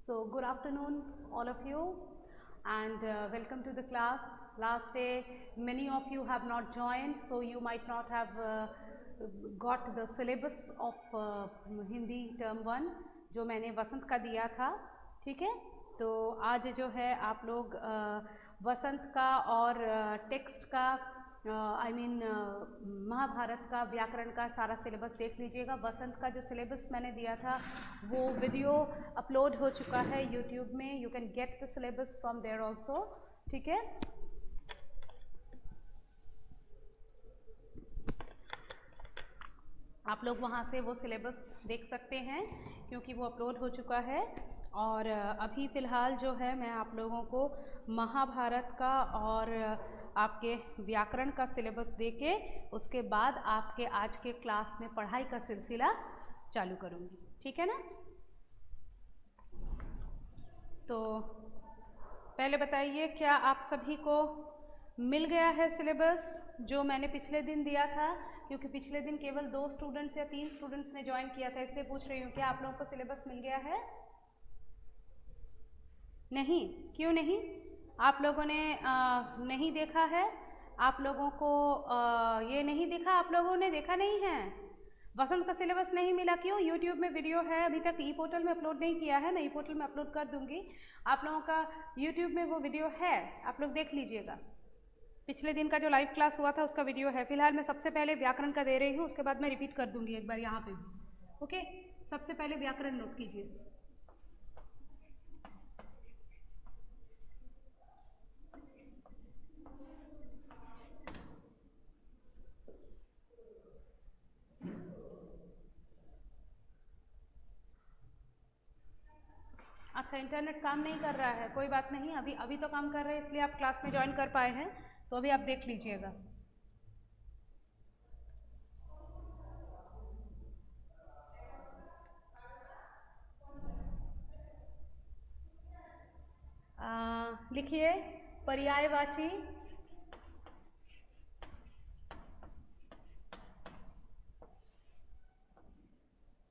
So good afternoon all of you, and welcome to the class. Last day many of you have not joined, so you might not have got the syllabus of Hindi term 1 जो मैंने वसंत का दिया था. ठीक है, तो आज जो है आप लोग वसंत का और टेक्स्ट का महाभारत का व्याकरण का सारा सिलेबस देख लीजिएगा. वसंत का जो सिलेबस मैंने दिया था वो वीडियो अपलोड हो चुका है यूट्यूब में. You can get the syllabus from there also. ठीक है, आप लोग वहाँ से वो सिलेबस देख सकते हैं क्योंकि वो अपलोड हो चुका है. और अभी फ़िलहाल जो है मैं आप लोगों को महाभारत का और आपके व्याकरण का सिलेबस देके उसके बाद आपके आज के क्लास में पढ़ाई का सिलसिला चालू करूँगी. ठीक है ना. तो पहले बताइए, क्या आप सभी को मिल गया है सिलेबस जो मैंने पिछले दिन दिया था? क्योंकि पिछले दिन केवल 2 स्टूडेंट्स या 3 स्टूडेंट्स ने ज्वाइन किया था, इसलिए पूछ रही हूँ क्या आप लोगों को सिलेबस मिल गया है? नहीं, क्यों नहीं? आप लोगों ने नहीं देखा है? आप लोगों को ये नहीं दिखा? आप लोगों ने देखा नहीं है? वसंत का सिलेबस नहीं मिला? क्यों? यूट्यूब में वीडियो है, अभी तक ई पोर्टल में अपलोड नहीं किया है. मैं ई पोर्टल में अपलोड कर दूंगी. आप लोगों का यूट्यूब में वो वीडियो है, आप लोग देख लीजिएगा. पिछले दिन का जो लाइव क्लास हुआ था उसका वीडियो है. फिलहाल मैं सबसे पहले व्याकरण का दे रही हूँ, उसके बाद मैं रिपीट कर दूंगी एक बार यहाँ पे भी. ओके, सबसे पहले व्याकरण नोट कीजिए. अच्छा, इंटरनेट काम नहीं कर रहा है, कोई बात नहीं. अभी तो काम कर रहे हैं, इसलिए आप क्लास में ज्वाइन कर पाए हैं. तो अभी आप देख लीजिएगा. लिखिए पर्यायवाची,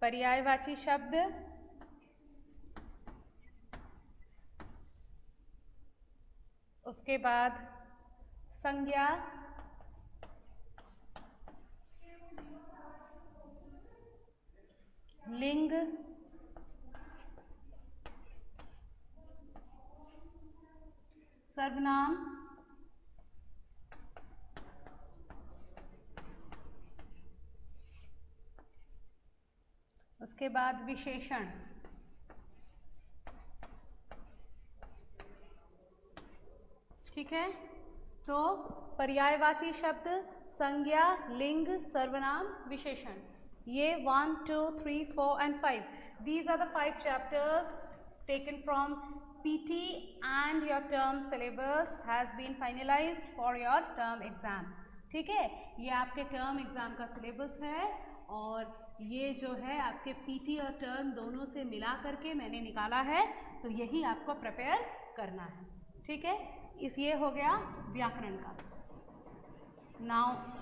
पर्यायवाची शब्द, उसके बाद संज्ञा, लिंग, सर्वनाम, उसके बाद विशेषण. ठीक है, तो पर्यायवाची शब्द, संज्ञा, लिंग, सर्वनाम, विशेषण, ये 1, 2, 3, 4 and 5. These are the 5 chapters taken from PT and your term syllabus has been finalized for your term exam. ठीक है, ये आपके टर्म एग्जाम का सिलेबस है और ये जो है आपके पीटी और टर्म दोनों से मिला करके मैंने निकाला है. तो यही आपको प्रिपेयर करना है. ठीक है, इस ये हो गया व्याकरण का. नाउ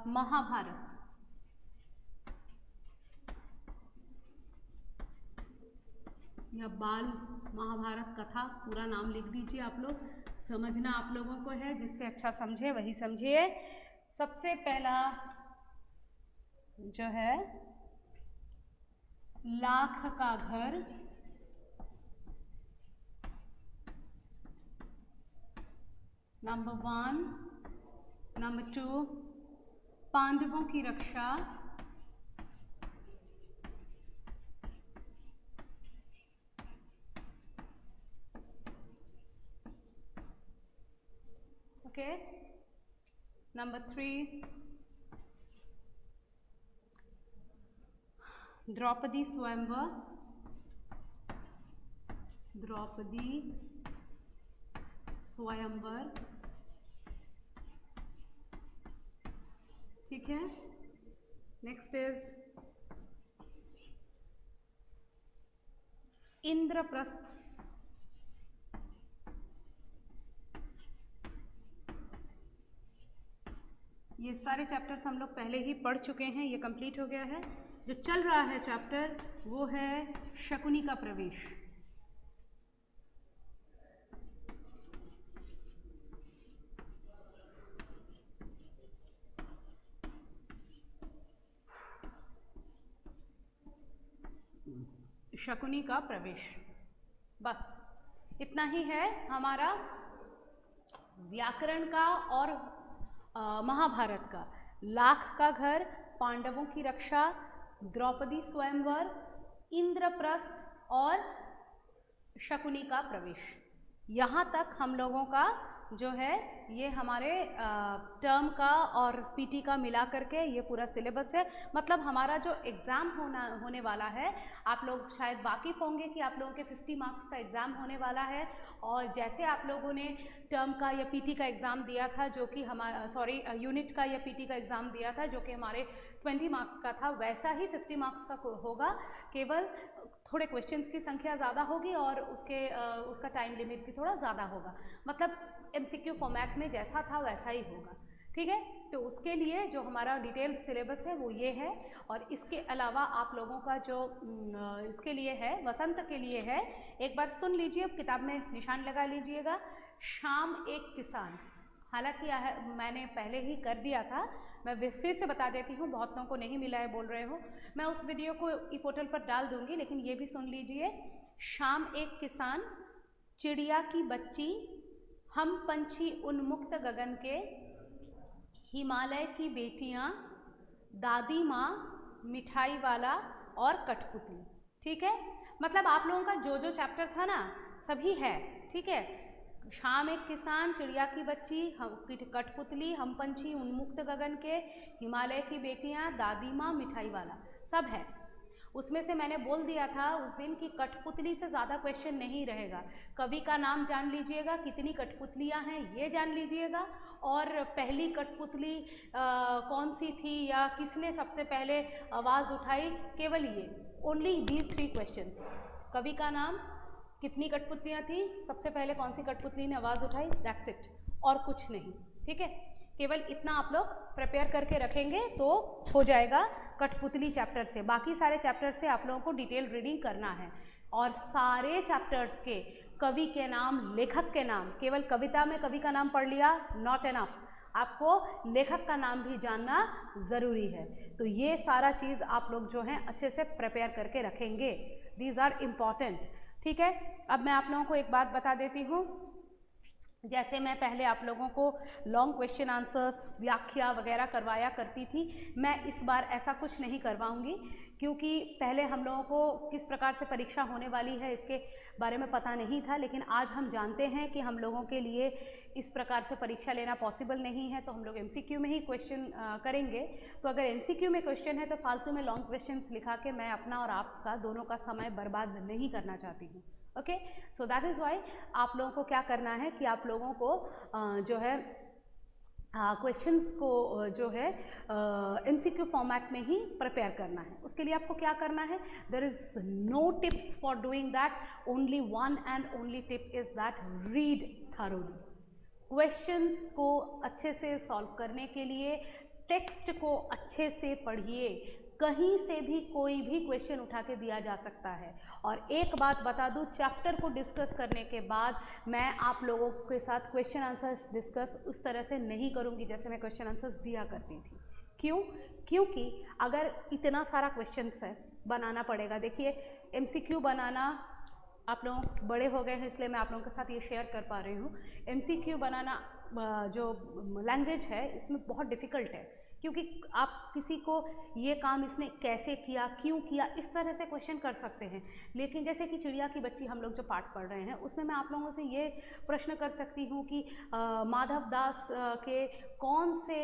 महाभारत. या बाल महाभारत कथा पूरा नाम लिख दीजिए. आप लोग समझना आप लोगों को है, जिससे अच्छा समझे वही समझिए. सबसे पहला जो है लाख का घर, नंबर 1. नंबर 2, पांडवों की रक्षा. ओके, नंबर 3, द्रौपदी स्वयंवर. द्रौपदी स्वयंवर. ठीक है, नेक्स्ट इज इंद्रप्रस्थ. ये सारे चैप्टर्स हम लोग पहले ही पढ़ चुके हैं, ये कंप्लीट हो गया है. जो चल रहा है चैप्टर वो है शकुनी का प्रवेश। शकुनी का प्रवेश, बस इतना ही है हमारा व्याकरण का और महाभारत का। लाख का घर, पांडवों की रक्षा, द्रौपदी स्वयंवर, इंद्रप्रस्थ और शकुनी का प्रवेश, यहाँ तक हम लोगों का जो है ये हमारे टर्म का और पीटी का मिला करके ये पूरा सिलेबस है। मतलब हमारा जो एग्ज़ाम होने वाला है, आप लोग शायद वाकिफ़ होंगे कि आप लोगों के 50 मार्क्स का एग्ज़ाम होने वाला है। और जैसे आप लोगों ने टर्म का या पीटी का एग्ज़ाम दिया था, जो कि हमारा यूनिट का या पीटी का एग्ज़ाम दिया था, जो कि हमारे 20 मार्क्स का था, वैसा ही 50 मार्क्स का होगा। केवल थोड़े क्वेश्चंस की संख्या ज़्यादा होगी और उसका टाइम लिमिट भी थोड़ा ज़्यादा होगा। मतलब एमसीक्यू फॉर्मेट में जैसा था वैसा ही होगा, ठीक है। तो उसके लिए जो हमारा डिटेल्ड सिलेबस है वो ये है। और इसके अलावा आप लोगों का जो इसके लिए है, वसंत के लिए है, एक बार सुन लीजिए, किताब में निशान लगा लीजिएगा। शाम एक किसान, हालांकि मैंने पहले ही कर दिया था, मैं फिर से बता देती हूँ, बहुत लोगों को नहीं मिला है बोल रहे हो। मैं उस वीडियो को ई पोर्टल पर डाल दूँगी, लेकिन ये भी सुन लीजिए। शाम एक किसान, चिड़िया की बच्ची, हम पंछी उन्मुक्त गगन के, हिमालय की बेटियाँ, दादी माँ, मिठाई वाला और कठपुतली, ठीक है। मतलब आप लोगों का जो जो चैप्टर था ना सभी है, ठीक है। शाम एक किसान, चिड़िया की बच्ची, कठपुतली, हम पंछी उन्मुक्त गगन के, हिमालय की बेटियां, दादी माँ, मिठाई वाला, सब है। उसमें से मैंने बोल दिया था उस दिन कि कठपुतली से ज़्यादा क्वेश्चन नहीं रहेगा। कवि का नाम जान लीजिएगा, कितनी कठपुतलियाँ हैं ये जान लीजिएगा, और पहली कठपुतली कौन सी थी या किसने सबसे पहले आवाज़ उठाई, केवल ये, ओनली दीज 3 क्वेश्चंस। कवि का नाम, कितनी कठपुतलियाँ थी, सबसे पहले कौन सी कठपुतली ने आवाज़ उठाई, दैट्स इट, और कुछ नहीं, ठीक है। केवल इतना आप लोग प्रिपेयर करके रखेंगे तो हो जाएगा कठपुतली चैप्टर से। बाकी सारे चैप्टर से आप लोगों को डिटेल रीडिंग करना है, और सारे चैप्टर्स के कवि के नाम, लेखक के नाम, केवल कविता में कवि का नाम पढ़ लिया नॉट एनफ, आपको लेखक का नाम भी जानना ज़रूरी है। तो ये सारा चीज़ आप लोग जो हैं अच्छे से प्रिपेयर करके रखेंगे, दीज आर इम्पॉर्टेंट, ठीक है। अब मैं आप लोगों को एक बात बता देती हूँ, जैसे मैं पहले आप लोगों को लॉन्ग क्वेश्चन आंसर्स, व्याख्या वगैरह करवाया करती थी, मैं इस बार ऐसा कुछ नहीं करवाऊंगी, क्योंकि पहले हम लोगों को किस प्रकार से परीक्षा होने वाली है इसके बारे में पता नहीं था। लेकिन आज हम जानते हैं कि हम लोगों के लिए इस प्रकार से परीक्षा लेना पॉसिबल नहीं है, तो हम लोग एमसीक्यू में ही क्वेश्चन करेंगे। तो अगर एमसीक्यू में क्वेश्चन है तो फालतू में लॉन्ग क्वेश्चंस लिखा के मैं अपना और आपका दोनों का समय बर्बाद नहीं करना चाहती हूँ। Okay, so that is why आप लोगों को क्या करना है कि आप लोगों को जो है क्वेश्चंस को जो है एमसीक्यू फॉर्मेट में ही प्रिपेयर करना है। उसके लिए आपको क्या करना है, there is no tips for doing that, only one and only tip is that, read thoroughly. Questions को अच्छे से सॉल्व करने के लिए टेक्स्ट को अच्छे से पढ़िए, कहीं से भी कोई भी क्वेश्चन उठा के दिया जा सकता है। और एक बात बता दूं, चैप्टर को डिस्कस करने के बाद मैं आप लोगों के साथ क्वेश्चन आंसर्स डिस्कस उस तरह से नहीं करूंगी जैसे मैं क्वेश्चन आंसर्स दिया करती थी। क्यों? क्योंकि अगर इतना सारा क्वेश्चंस है बनाना पड़ेगा। देखिए एमसीक्यू बनाना, आप लोग बड़े हो गए हैं इसलिए मैं आप लोगों के साथ ये शेयर कर पा रही हूँ, एमसीक्यू बनाना जो लैंग्वेज है इसमें बहुत डिफ़िकल्ट है, क्योंकि आप किसी को ये काम इसने कैसे किया, क्यों किया, इस तरह से क्वेश्चन कर सकते हैं। लेकिन जैसे कि चिड़िया की बच्ची हम लोग जो पाठ पढ़ रहे हैं उसमें मैं आप लोगों से ये प्रश्न कर सकती हूँ कि माधव दास के कौन से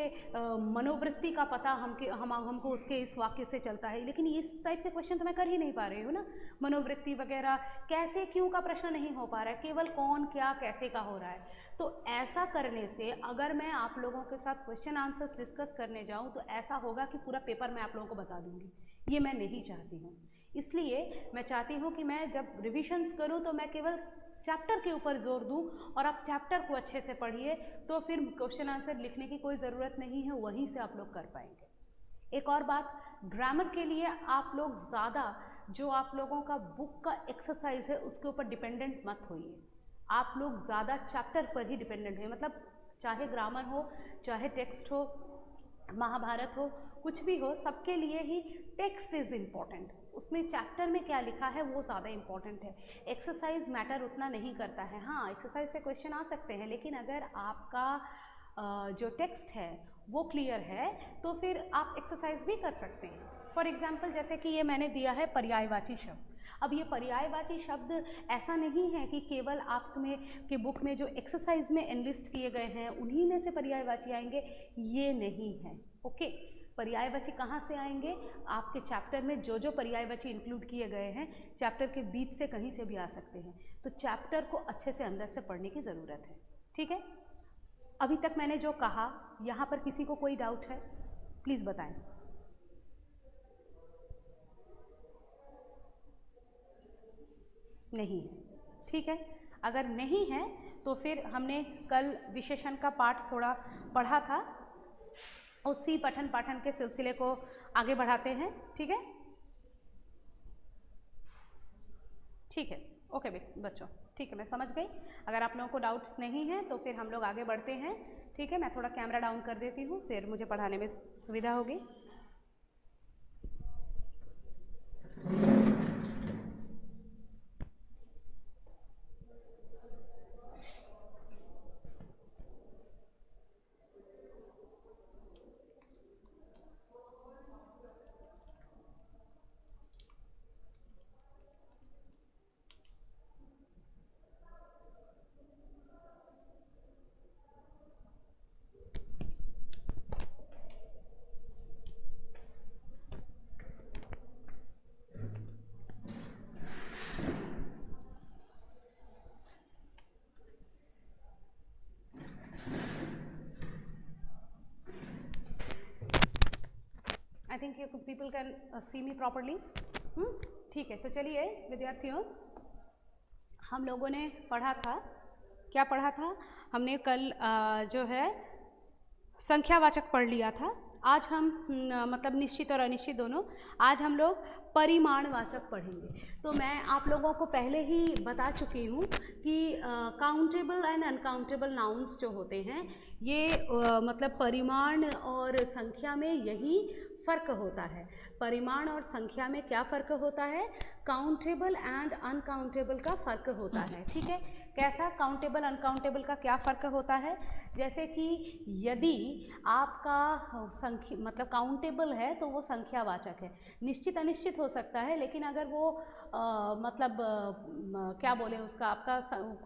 मनोवृत्ति का पता हमको उसके इस वाक्य से चलता है। लेकिन इस टाइप के क्वेश्चन तो मैं कर ही नहीं पा रही हूँ ना, मनोवृत्ति वगैरह कैसे क्यों का प्रश्न नहीं हो पा रहा है, केवल कौन क्या कैसे का हो रहा है। तो ऐसा करने से अगर मैं आप लोगों के साथ क्वेश्चन आंसर्स डिस्कस करने जाऊं तो ऐसा होगा कि पूरा पेपर मैं आप लोगों को बता दूंगी, ये मैं नहीं चाहती हूँ। इसलिए मैं चाहती हूँ कि मैं जब रिविजन्स करूँ तो मैं केवल चैप्टर के ऊपर जोर दूँ, और आप चैप्टर को अच्छे से पढ़िए, तो फिर क्वेश्चन आंसर लिखने की कोई ज़रूरत नहीं है, वहीं से आप लोग कर पाएंगे। एक और बात, ग्रामर के लिए आप लोग ज़्यादा जो आप लोगों का बुक का एक्सरसाइज है उसके ऊपर डिपेंडेंट मत होइए। आप लोग ज़्यादा चैप्टर पर ही डिपेंडेंट हुए, मतलब चाहे ग्रामर हो, चाहे टेक्स्ट हो, महाभारत हो, कुछ भी हो, सबके लिए ही टेक्स्ट इज़ इम्पॉर्टेंट। उसमें चैप्टर में क्या लिखा है वो ज़्यादा इम्पॉर्टेंट है। एक्सरसाइज मैटर उतना नहीं करता है। हाँ, एक्सरसाइज से क्वेश्चन आ सकते हैं, लेकिन अगर आपका जो टेक्स्ट है वो क्लियर है तो फिर आप एक्सरसाइज भी कर सकते हैं। फॉर एग्जाम्पल, जैसे कि ये मैंने दिया है पर्यायवाची शब्द। अब ये पर्यायवाची शब्द ऐसा नहीं है कि केवल आप में के बुक में जो एक्सरसाइज में एनलिस्ट किए गए हैं उन्हीं में से पर्यायवाची आएंगे, ये नहीं है। ओके, पर्यायवाची कहाँ से आएंगे? आपके चैप्टर में जो जो पर्यायवाची इंक्लूड किए गए हैं, चैप्टर के बीच से कहीं से भी आ सकते हैं। तो चैप्टर को अच्छे से अंदर से पढ़ने की ज़रूरत है। ठीक है, अभी तक मैंने जो कहा, यहाँ पर किसी को कोई डाउट है? प्लीज़ बताएं। नहीं है, ठीक है। अगर नहीं है तो फिर हमने कल विशेषण का पाठ थोड़ा पढ़ा था, उसी पठन पाठन के सिलसिले को आगे बढ़ाते हैं। ठीक है, ठीक है, ओके बच्चों, ठीक है, मैं समझ गई। अगर आप लोगों को डाउट्स नहीं हैं तो फिर हम लोग आगे बढ़ते हैं। ठीक है, मैं थोड़ा कैमरा डाउन कर देती हूँ, फिर मुझे पढ़ाने में सुविधा होगी। I think you people can see me properly. ठीक है, तो चलिए विद्यार्थियों, हम लोगों ने पढ़ा था, क्या पढ़ा था हमने कल? जो है संख्यावाचक पढ़ लिया था। आज हम मतलब निश्चित और अनिश्चित दोनों, आज हम लोग परिमाणवाचक पढ़ेंगे। तो मैं आप लोगों को पहले ही बता चुकी हूँ कि काउंटेबल एंड अनकाउंटेबल नाउन्स जो होते हैं ये मतलब परिमाण और संख्या में यही फ़र्क होता है। परिमाण और संख्या में क्या फ़र्क होता है? काउंटेबल एंड अनकाउंटेबल का फ़र्क होता है। ठीक है, कैसा? काउंटेबल अनकाउंटेबल का क्या फ़र्क होता है? जैसे कि यदि आपका संख्या मतलब काउंटेबल है तो वो संख्यावाचक है। निश्चित अनिश्चित हो सकता है, लेकिन अगर वो मतलब क्या बोले उसका, आपका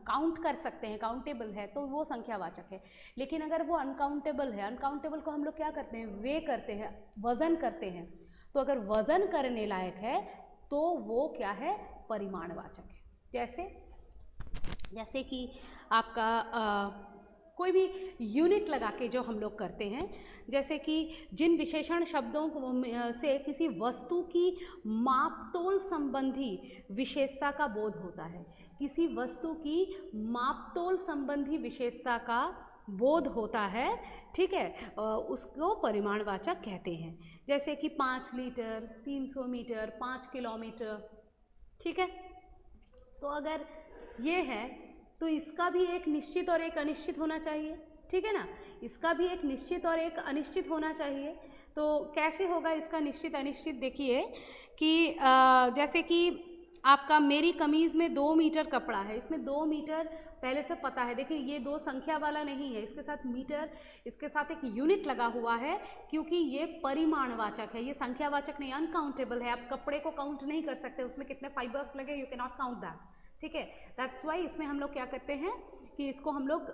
काउंट कर सकते हैं, काउंटेबल है तो वो संख्यावाचक है। लेकिन अगर वो अनकाउंटेबल है, अनकाउंटेबल को हम लोग क्या करते हैं? वे करते हैं, वज़न करते हैं। तो अगर वज़न करने लायक है तो वो क्या है? परिमाणवाचक है। जैसे कि आपका कोई भी यूनिट लगा के जो हम लोग करते हैं, जैसे कि जिन विशेषण शब्दों से किसी वस्तु की मापतोल संबंधी विशेषता का बोध होता है, किसी वस्तु की मापतोल संबंधी विशेषता का बोध होता है, ठीक है, उसको परिमाणवाचक कहते हैं। जैसे कि 5 लीटर, 300 मीटर, 5 किलोमीटर। ठीक है, तो अगर ये है तो इसका भी एक निश्चित और एक अनिश्चित होना चाहिए। ठीक है ना, इसका भी एक निश्चित और एक अनिश्चित होना चाहिए। तो कैसे होगा इसका निश्चित अनिश्चित? देखिए कि जैसे कि आपका मेरी कमीज़ में 2 मीटर कपड़ा है, इसमें 2 मीटर पहले से पता है। देखिए ये 2 संख्या वाला नहीं है, इसके साथ मीटर, इसके साथ एक यूनिट लगा हुआ है, क्योंकि ये परिमाणवाचक है, ये संख्यावाचक नहीं, अनकाउंटेबल है। आप कपड़े को काउंट नहीं कर सकते, उसमें कितने फाइबर्स लगे, you can not count that. ठीक है, दैट्स वाई इसमें हम लोग क्या करते हैं कि इसको हम लोग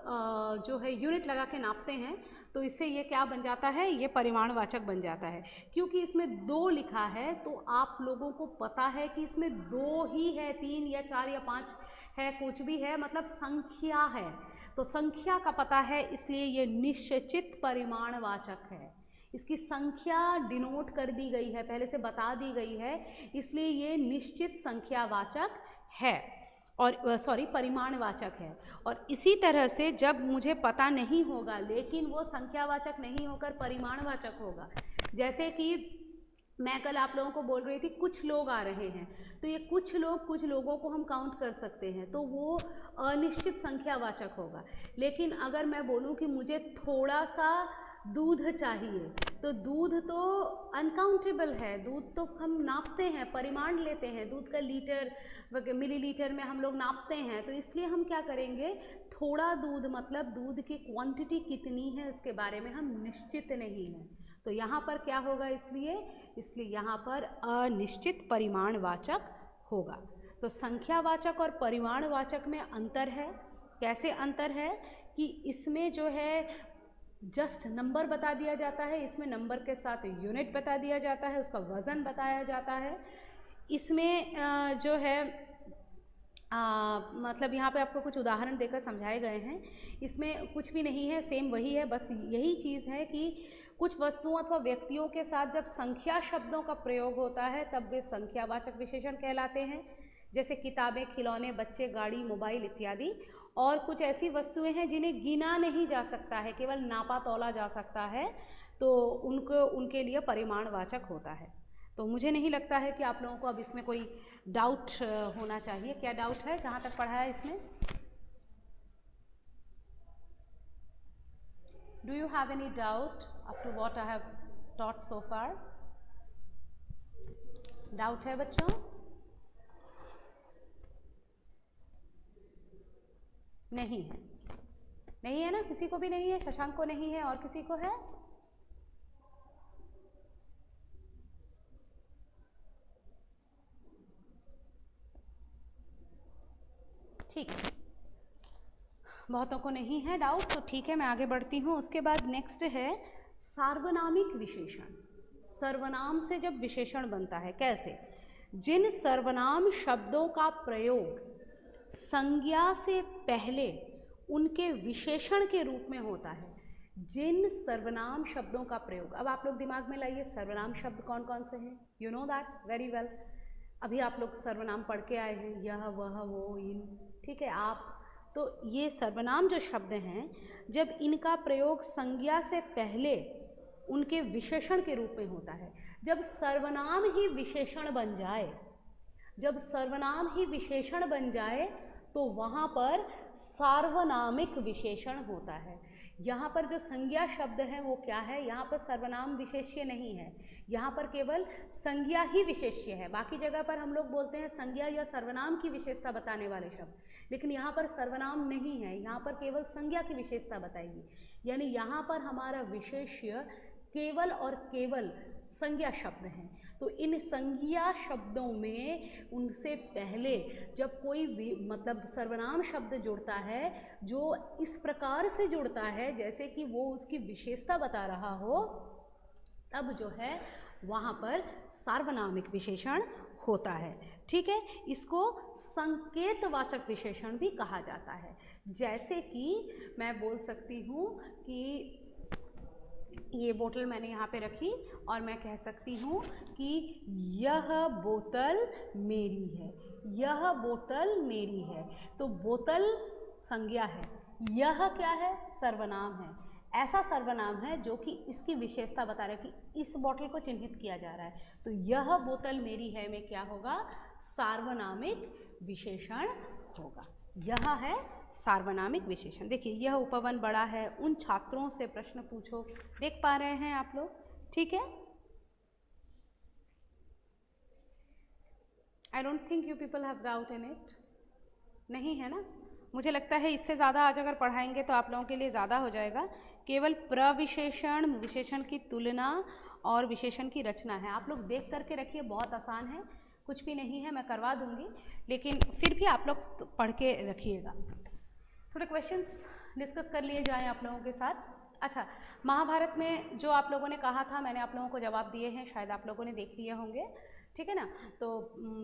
जो है यूनिट लगा के नापते हैं, तो इससे ये क्या बन जाता है? ये परिमाणवाचक बन जाता है। क्योंकि इसमें 2 लिखा है तो आप लोगों को पता है कि इसमें 2 ही है, 3 या 4 या 5 है, कुछ भी है, मतलब संख्या है, तो संख्या का पता है, इसलिए ये निश्चित परिमाणवाचक है। इसकी संख्या डिनोट कर दी गई है, पहले से बता दी गई है, इसलिए ये निश्चित संख्यावाचक है और परिमाणवाचक है। और इसी तरह से जब मुझे पता नहीं होगा लेकिन वो संख्यावाचक नहीं होकर परिमाणवाचक होगा, जैसे कि मैं कल आप लोगों को बोल रही थी कुछ लोग आ रहे हैं, तो ये कुछ लोगों को हम काउंट कर सकते हैं, तो वो अनिश्चित संख्यावाचक होगा। लेकिन अगर मैं बोलूं कि मुझे थोड़ा सा दूध चाहिए, तो दूध तो अनकाउंटेबल है, दूध तो हम नापते हैं, परिमाण लेते हैं, दूध का लीटर मिलीलीटर में हम लोग नापते हैं, तो इसलिए हम क्या करेंगे, थोड़ा दूध मतलब दूध की क्वांटिटी कितनी है उसके बारे में हम निश्चित नहीं हैं, तो यहाँ पर क्या होगा, इसलिए यहाँ पर अनिश्चित परिमाणवाचक होगा। तो संख्यावाचक और परिमाणवाचक में अंतर है। कैसे अंतर है कि इसमें जो है जस्ट नंबर बता दिया जाता है, इसमें नंबर के साथ यूनिट बता दिया जाता है, उसका वज़न बताया जाता है। इसमें जो है मतलब यहाँ पे आपको कुछ उदाहरण देकर समझाए गए हैं, इसमें कुछ भी नहीं है, सेम वही है, बस यही चीज़ है कि कुछ वस्तुओं अथवा व्यक्तियों के साथ जब संख्या शब्दों का प्रयोग होता है तब वे संख्यावाचक विशेषण कहलाते हैं, जैसे किताबें, खिलौने, बच्चे, गाड़ी, मोबाइल इत्यादि। और कुछ ऐसी वस्तुएं हैं जिन्हें गिना नहीं जा सकता है, केवल नापा तौला जा सकता है, तो उनके लिए परिमाणवाचक होता है। तो मुझे नहीं लगता है कि आप लोगों को अब इसमें कोई डाउट होना चाहिए। क्या डाउट है जहाँ तक पढ़ा है इसमें? Do you have any doubt up to what I have taught so far? Doubt है बच्चों? नहीं है, नहीं है ना, किसी को भी नहीं है, शशांक को नहीं है, और किसी को है? ठीक है, बहुतों को नहीं है डाउट, तो ठीक है, मैं आगे बढ़ती हूँ। उसके बाद नेक्स्ट है सार्वनामिक विशेषण। सर्वनाम से जब विशेषण बनता है, कैसे? जिन सर्वनाम शब्दों का प्रयोग संज्ञा से पहले उनके विशेषण के रूप में होता है, जिन सर्वनाम शब्दों का प्रयोग, अब आप लोग दिमाग में लाइए सर्वनाम शब्द कौन कौन से हैं, you know that very well. अभी आप लोग सर्वनाम पढ़ के आए हैं, यह, वह, वो, इन, ठीक है, आप, तो ये सर्वनाम जो शब्द हैं, जब इनका प्रयोग संज्ञा से पहले उनके विशेषण के रूप में होता है, जब सर्वनाम ही विशेषण बन जाए, जब सर्वनाम ही विशेषण बन जाए तो वहाँ पर सार्वनामिक विशेषण होता है। यहाँ पर जो संज्ञा शब्द है वो क्या है, यहाँ पर सर्वनाम विशेष्य नहीं है, यहाँ पर केवल संज्ञा ही विशेष्य है। बाकी जगह पर हम लोग बोलते हैं संज्ञा या सर्वनाम की विशेषता बताने वाले शब्द, लेकिन यहाँ पर सर्वनाम नहीं है, यहाँ पर केवल संज्ञा की विशेषता बताएगी। यानी यहाँ पर हमारा विशेष्य केवल और केवल संज्ञा शब्द हैं। तो इन संज्ञा शब्दों में उनसे पहले जब कोई मतलब सर्वनाम शब्द जुड़ता है, जो इस प्रकार से जुड़ता है जैसे कि वो उसकी विशेषता बता रहा हो, तब जो है वहाँ पर सार्वनामिक विशेषण होता है। ठीक है, इसको संकेतवाचक विशेषण भी कहा जाता है। जैसे कि मैं बोल सकती हूँ कि ये बोतल मैंने यहाँ पे रखी और मैं कह सकती हूँ कि यह बोतल मेरी है, यह बोतल मेरी है। तो बोतल संज्ञा है, यह क्या है, सर्वनाम है। ऐसा सर्वनाम है जो कि इसकी विशेषता बता रहा है कि इस बोतल को चिन्हित किया जा रहा है। तो यह बोतल मेरी है में क्या होगा, सार्वनामिक विशेषण होगा। यह है सार्वनामिक विशेषण। देखिए यह उपवन बड़ा है, उन छात्रों से प्रश्न पूछो, देख पा रहे हैं आप लोग? ठीक है, I don't think you people have doubt in it. नहीं है ना? मुझे लगता है इससे ज़्यादा आज अगर पढ़ाएंगे तो आप लोगों के लिए ज़्यादा हो जाएगा। केवल प्रविशेषण, विशेषण की तुलना और विशेषण की रचना है। आप लोग देख करके रखिए, बहुत आसान है, कुछ भी नहीं है, मैं करवा दूंगी, लेकिन फिर भी आप लोग पढ़ के रखिएगा। थोड़े क्वेश्चंस डिस्कस कर लिए जाएं आप लोगों के साथ। अच्छा, महाभारत में जो आप लोगों ने कहा था मैंने आप लोगों को जवाब दिए हैं, शायद आप लोगों ने देख लिए होंगे, ठीक है ना? तो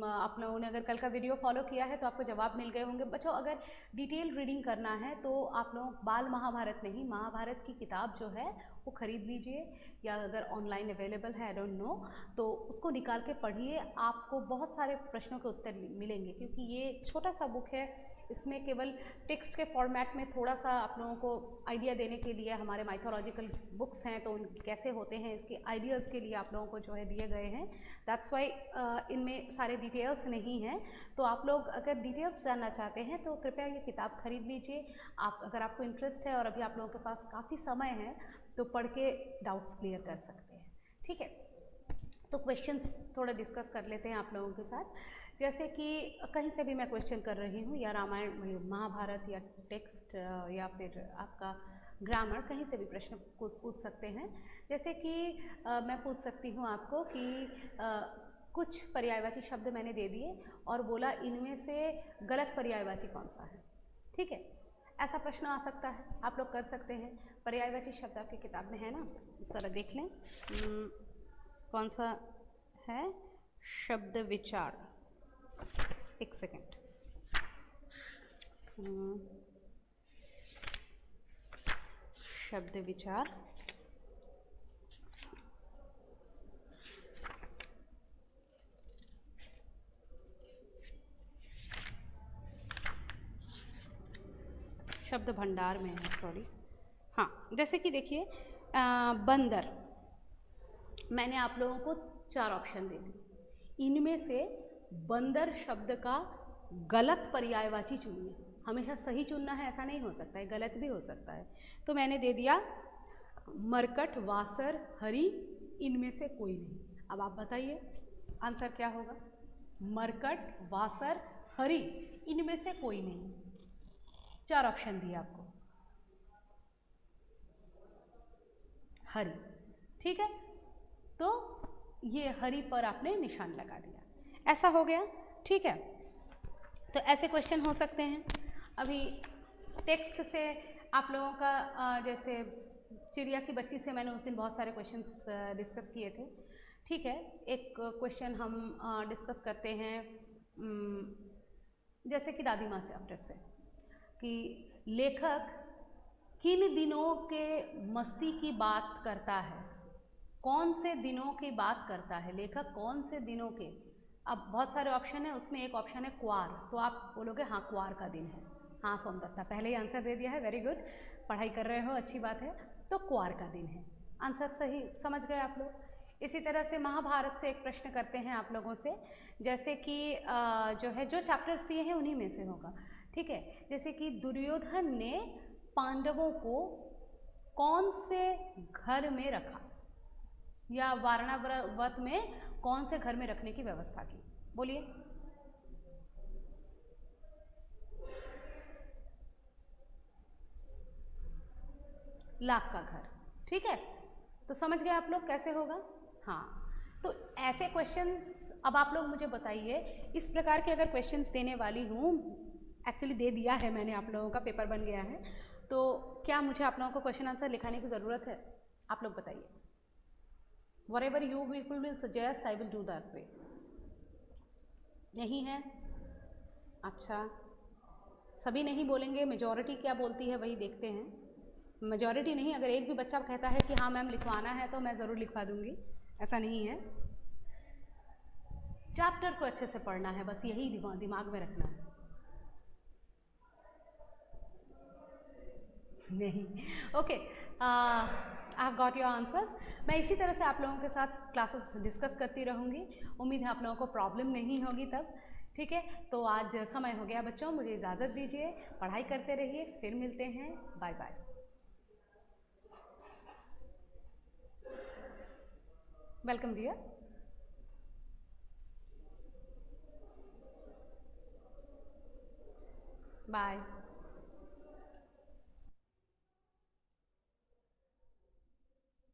आप लोगों ने अगर कल का वीडियो फॉलो किया है तो आपको जवाब मिल गए होंगे। बच्चों अगर डिटेल रीडिंग करना है तो आप लोग बाल महाभारत नहीं, महाभारत की किताब जो है वो ख़रीद लीजिए, या अगर ऑनलाइन अवेलेबल है, आई डोंट नो, तो उसको निकाल के पढ़िए, आपको बहुत सारे प्रश्नों के उत्तर मिलेंगे, क्योंकि ये छोटा सा बुक है, इसमें केवल टेक्स्ट के फॉर्मेट में थोड़ा सा आप लोगों को आइडिया देने के लिए हमारे माइथोलॉजिकल बुक्स हैं तो उन कैसे होते हैं इसके आइडियाज़ के लिए आप लोगों को जो है दिए गए हैं। दैट्स वाई इनमें सारे डिटेल्स नहीं हैं। तो आप लोग अगर डिटेल्स जानना चाहते हैं तो कृपया ये किताब खरीद लीजिए। आप अगर आपको इंटरेस्ट है और अभी आप लोगों के पास काफ़ी समय है तो पढ़ के डाउट्स क्लियर कर सकते हैं। ठीक है, तो क्वेश्चंस थोड़ा डिस्कस कर लेते हैं आप लोगों के साथ। जैसे कि कहीं से भी मैं क्वेश्चन कर रही हूँ, या रामायण, महाभारत, या टेक्स्ट, या फिर आपका ग्रामर, कहीं से भी प्रश्न पूछ सकते हैं। जैसे कि मैं पूछ सकती हूँ आपको कि कुछ पर्यायवाची शब्द मैंने दे दिए और बोला इनमें से गलत पर्यायवाची कौन सा है। ठीक है, ऐसा प्रश्न आ सकता है, आप लोग कर सकते हैं। पर्यायवाची शब्द आपकी किताब में है ना, जरा देख लें कौन सा है। शब्द विचार, एक सेकेंड। शब्द विचार, शब्द भंडार में है, सॉरी। हाँ, जैसे कि देखिए बंदर, मैंने आप लोगों को 4 ऑप्शन दे दिए। इनमें से बंदर शब्द का गलत पर्यायवाची चुनिए। हमेशा सही चुनना है ऐसा नहीं हो सकता है, गलत भी हो सकता है। तो मैंने दे दिया मरकट, वासर, हरी, इनमें से कोई नहीं। अब आप बताइए आंसर क्या होगा। मरकट, वासर, हरी, इनमें से कोई नहीं। 4 ऑप्शन दिए आपको। हरी, ठीक है, तो ये हरी पर आपने निशान लगा दिया, ऐसा हो गया। ठीक है, तो ऐसे क्वेश्चन हो सकते हैं। अभी टेक्स्ट से आप लोगों का जैसे चिड़िया की बच्ची से मैंने उस दिन बहुत सारे क्वेश्चंस डिस्कस किए थे। ठीक है, एक क्वेश्चन हम डिस्कस करते हैं जैसे कि दादी माँ चैप्टर से, कि लेखक किन दिनों के मस्ती की बात करता है। कौन से दिनों की बात करता है लेखक, कौन से दिनों के। अब बहुत सारे ऑप्शन है, उसमें एक ऑप्शन है क्वार, तो आप बोलोगे हाँ क्वार का दिन है। हाँ सोमदत्ता, पहले ही आंसर दे दिया है, वेरी गुड, पढ़ाई कर रहे हो, अच्छी बात है। तो क्वार का दिन है, आंसर सही समझ गए आप लोग। इसी तरह से महाभारत से एक प्रश्न करते हैं आप लोगों से, जैसे कि जो है जो चैप्टर्स दिए हैं उन्हीं में से होगा। ठीक है, जैसे कि दुर्योधन ने पांडवों को कौन से घर में रखा, या वारणावत में कौन से घर में रखने की व्यवस्था की, बोलिए। लाख का घर, ठीक है, तो समझ गए आप लोग कैसे होगा। हाँ, तो ऐसे क्वेश्चंस अब आप लोग मुझे बताइए, इस प्रकार के अगर क्वेश्चंस देने वाली हूँ, एक्चुअली दे दिया है मैंने, आप लोगों का पेपर बन गया है, तो क्या मुझे आप लोगों को क्वेश्चन आंसर लिखाने की ज़रूरत है? आप लोग बताइए। Whatever you people will suggest, I will do that way. नहीं है? अच्छा, सभी नहीं बोलेंगे, मेजॉरिटी क्या बोलती है वही देखते हैं। मेजॉरिटी नहीं, अगर एक भी बच्चा कहता है कि हाँ मैम लिखवाना है तो मैं ज़रूर लिखवा दूंगी, ऐसा नहीं है। चैप्टर को अच्छे से पढ़ना है, बस यही दिमाग में रखना है। नहीं, okay, I have got your answers. मैं इसी तरह से आप लोगों के साथ क्लासेस डिस्कस करती रहूँगी, उम्मीद है आप लोगों को प्रॉब्लम नहीं होगी तब। ठीक है, तो आज समय हो गया बच्चों, मुझे इजाज़त दीजिए, पढ़ाई करते रहिए, फिर मिलते हैं, bye bye. Welcome dear, bye.